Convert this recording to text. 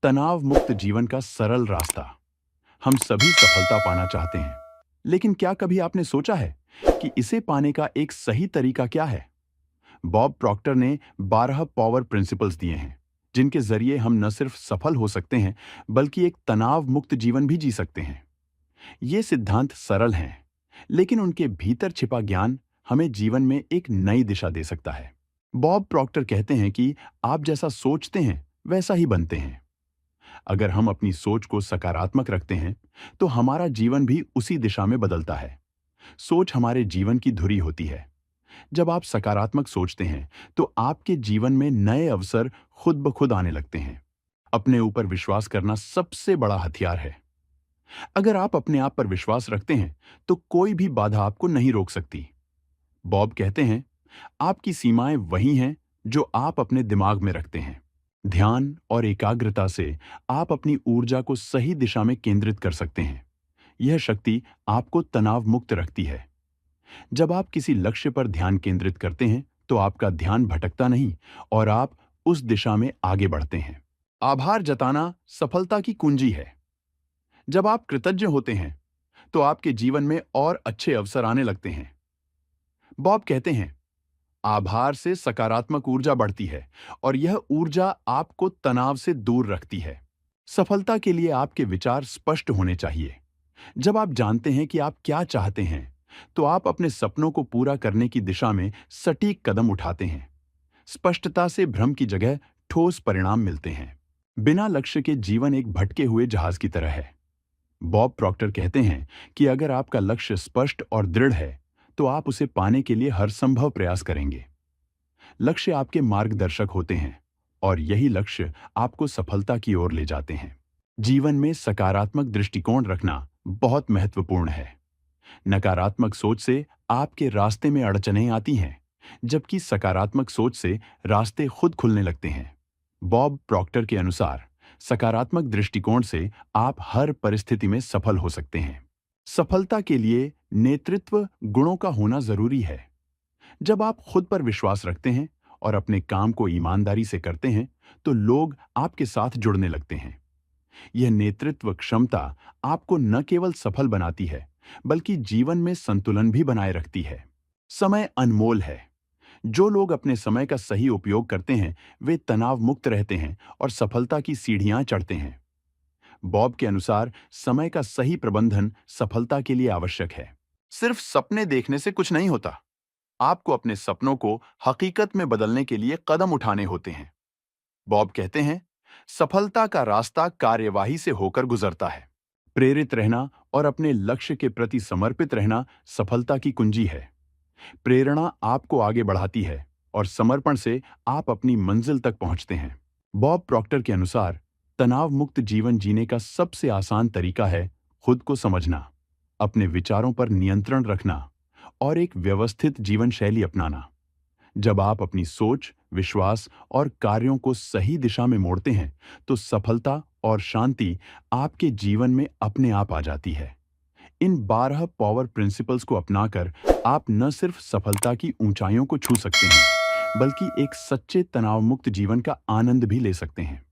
तनाव मुक्त जीवन का सरल रास्ता। हम सभी सफलता पाना चाहते हैं, लेकिन क्या कभी आपने सोचा है कि इसे पाने का एक सही तरीका क्या है? बॉब प्रॉक्टर ने 12 पावर प्रिंसिपल्स दिए हैं, जिनके जरिए हम न सिर्फ सफल हो सकते हैं, बल्कि एक तनाव मुक्त जीवन भी जी सकते हैं। ये सिद्धांत सरल हैं, लेकिन उनके भीतर छिपा ज्ञान हमें जीवन में एक नई दिशा दे सकता है। बॉब प्रॉक्टर कहते हैं कि आप जैसा सोचते हैं, वैसा ही बनते हैं। अगर हम अपनी सोच को सकारात्मक रखते हैं, तो हमारा जीवन भी उसी दिशा में बदलता है। सोच हमारे जीवन की धुरी होती है। जब आप सकारात्मक सोचते हैं, तो आपके जीवन में नए अवसर खुद ब खुद आने लगते हैं। अपने ऊपर विश्वास करना सबसे बड़ा हथियार है। अगर आप अपने आप पर विश्वास रखते हैं, तो कोई भी बाधा आपको नहीं रोक सकती। बॉब कहते हैं, आपकी सीमाएं वही हैं जो आप अपने दिमाग में रखते हैं। ध्यान और एकाग्रता से आप अपनी ऊर्जा को सही दिशा में केंद्रित कर सकते हैं। यह शक्ति आपको तनाव मुक्त रखती है। जब आप किसी लक्ष्य पर ध्यान केंद्रित करते हैं, तो आपका ध्यान भटकता नहीं और आप उस दिशा में आगे बढ़ते हैं। आभार जताना सफलता की कुंजी है। जब आप कृतज्ञ होते हैं, तो आपके जीवन में और अच्छे अवसर आने लगते हैं। बॉब कहते हैं, आभार से सकारात्मक ऊर्जा बढ़ती है और यह ऊर्जा आपको तनाव से दूर रखती है। सफलता के लिए आपके विचार स्पष्ट होने चाहिए। जब आप जानते हैं कि आप क्या चाहते हैं, तो आप अपने सपनों को पूरा करने की दिशा में सटीक कदम उठाते हैं। स्पष्टता से भ्रम की जगह ठोस परिणाम मिलते हैं। बिना लक्ष्य के जीवन एक भटके हुए जहाज की तरह है। बॉब प्रॉक्टर कहते हैं कि अगर आपका लक्ष्य स्पष्ट और दृढ़ है, तो आप उसे पाने के लिए हर संभव प्रयास करेंगे। लक्ष्य आपके मार्गदर्शक होते हैं और यही लक्ष्य आपको सफलता की ओर ले जाते हैं। जीवन में सकारात्मक दृष्टिकोण रखना बहुत महत्वपूर्ण है। नकारात्मक सोच से आपके रास्ते में अड़चनें आती हैं, जबकि सकारात्मक सोच से रास्ते खुद खुलने लगते हैं। बॉब प्रॉक्टर के अनुसार सकारात्मक दृष्टिकोण से आप हर परिस्थिति में सफल हो सकते हैं। सफलता के लिए नेतृत्व गुणों का होना जरूरी है। जब आप खुद पर विश्वास रखते हैं और अपने काम को ईमानदारी से करते हैं, तो लोग आपके साथ जुड़ने लगते हैं। यह नेतृत्व क्षमता आपको न केवल सफल बनाती है, बल्कि जीवन में संतुलन भी बनाए रखती है। समय अनमोल है। जो लोग अपने समय का सही उपयोग करते हैं, वे तनाव मुक्त रहते हैं और सफलता की सीढ़ियां चढ़ते हैं। बॉब के अनुसार समय का सही प्रबंधन सफलता के लिए आवश्यक है। सिर्फ सपने देखने से कुछ नहीं होता। आपको अपने सपनों को हकीकत में बदलने के लिए कदम उठाने होते हैं। बॉब कहते हैं, सफलता का रास्ता कार्यवाही से होकर गुजरता है। प्रेरित रहना और अपने लक्ष्य के प्रति समर्पित रहना सफलता की कुंजी है। प्रेरणा आपको आगे बढ़ाती है और समर्पण से आप अपनी मंजिल तक पहुंचते हैं। बॉब प्रॉक्टर के अनुसार तनाव मुक्त जीवन जीने का सबसे आसान तरीका है खुद को समझना, अपने विचारों पर नियंत्रण रखना और एक व्यवस्थित जीवन शैली अपनाना। जब आप अपनी सोच, विश्वास और कार्यों को सही दिशा में मोड़ते हैं, तो सफलता और शांति आपके जीवन में अपने आप आ जाती है। इन 12 पावर प्रिंसिपल्स को अपनाकर आप न सिर्फ सफलता की ऊंचाइयों को छू सकते हैं, बल्कि एक सच्चे तनाव मुक्त जीवन का आनंद भी ले सकते हैं।